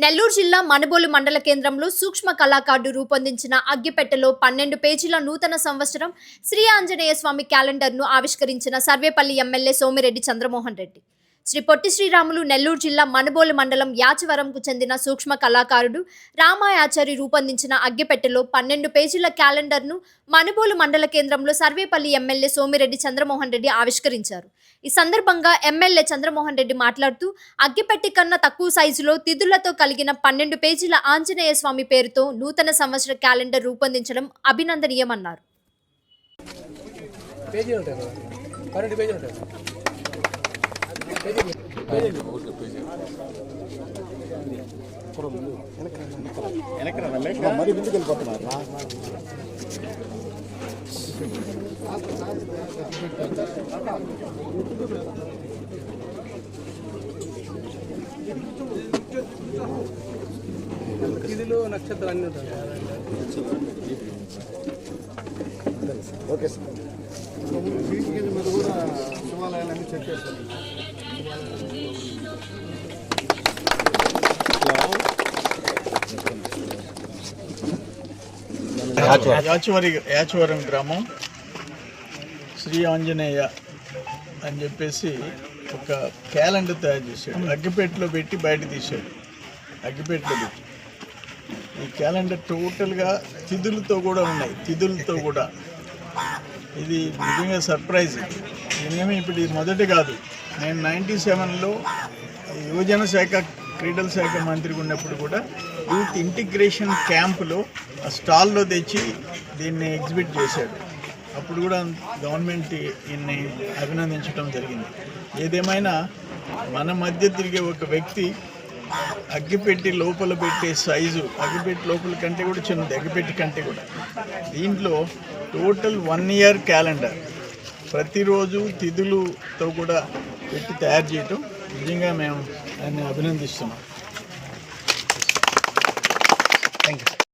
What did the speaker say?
నెల్లూరు జిల్లా మనుబోలు మండల కేంద్రంలో సూక్ష్మ కళాకారుడు రూపొందించిన అగ్గిపెట్టెలో 12 పేజీల నూతన సంవత్సరం శ్రీ ఆంజనేయ స్వామి క్యాలెండర్ను ఆవిష్కరించిన సర్వేపల్లి ఎమ్మెల్యే సోమిరెడ్డి చంద్రమోహన్ రెడ్డి. శ్రీ పొట్టి శ్రీరాములు నెల్లూరు జిల్లా మనుబోలు మండలం యాచవరంకు చెందిన సూక్ష్మ కళాకారుడు రామాయాచారి రూపొందించిన అగ్గిపెట్టెలో 12 పేజీల క్యాలెండర్ను మనుబోలు మండల కేంద్రంలో సర్వేపల్లి ఎమ్మెల్యే సోమిరెడ్డి చంద్రమోహన్ రెడ్డి ఆవిష్కరించారు. ఈ సందర్భంగా ఎమ్మెల్యే చంద్రమోహన్ రెడ్డి మాట్లాడుతూ అగ్గిపెట్టి కన్నా తక్కువ సైజులో తిథులతో కలిగిన 12 పేజీల ఆంజనేయ స్వామి పేరుతో నూతన సంవత్సర క్యాలెండర్ రూపొందించడం అభినందనీయమన్నారు. ఇదిలో నక్షత్రాలు ఉంటాయి. Okay sir. వీటికి మీద కూడా శివాలయాలన్నీ చెక్ చేస్తారు. యాచవరం గ్రామం శ్రీ ఆంజనేయ అని చెప్పేసి ఒక క్యాలెండర్ తయారు చేశాడు. అగ్గిపెట్టెలో పెట్టి బయట తీశాడు. అగ్గిపెట్టెలో పెట్టి ఈ క్యాలెండర్ టోటల్గా తిథులతో కూడా ఉన్నాయి. తిథులతో కూడా ఇది నిజంగా సర్ప్రైజ్. ఇదేమి ఇప్పుడు ఇది మొదటి కాదు. నేను 97లో యువజన శాఖ క్రీడల శాఖ మంత్రిగా ఉన్నప్పుడు కూడా యూత్ ఇంటిగ్రేషన్ క్యాంపులో ఆ స్టాల్లో తెచ్చి దీన్ని ఎగ్జిబిట్ చేశాడు. అప్పుడు కూడా గవర్నమెంట్ ఈయన్ని అభినందించడం జరిగింది. ఏదేమైనా మన మధ్య తిరిగే ఒక వ్యక్తి అగ్గిపెట్టి లోపల పెట్టే సైజు అగ్గిపెట్టి లోపల కంటే కూడా చిన్నది, అగ్గిపెట్టి కంటే కూడా. దీంట్లో టోటల్ 1 ఇయర్ క్యాలెండర్ ప్రతిరోజు తిథులతో కూడా పెట్టి తయారు చేయటం నిజంగా మేము ఆయన్ని అభినందిస్తున్నాం. Thank you.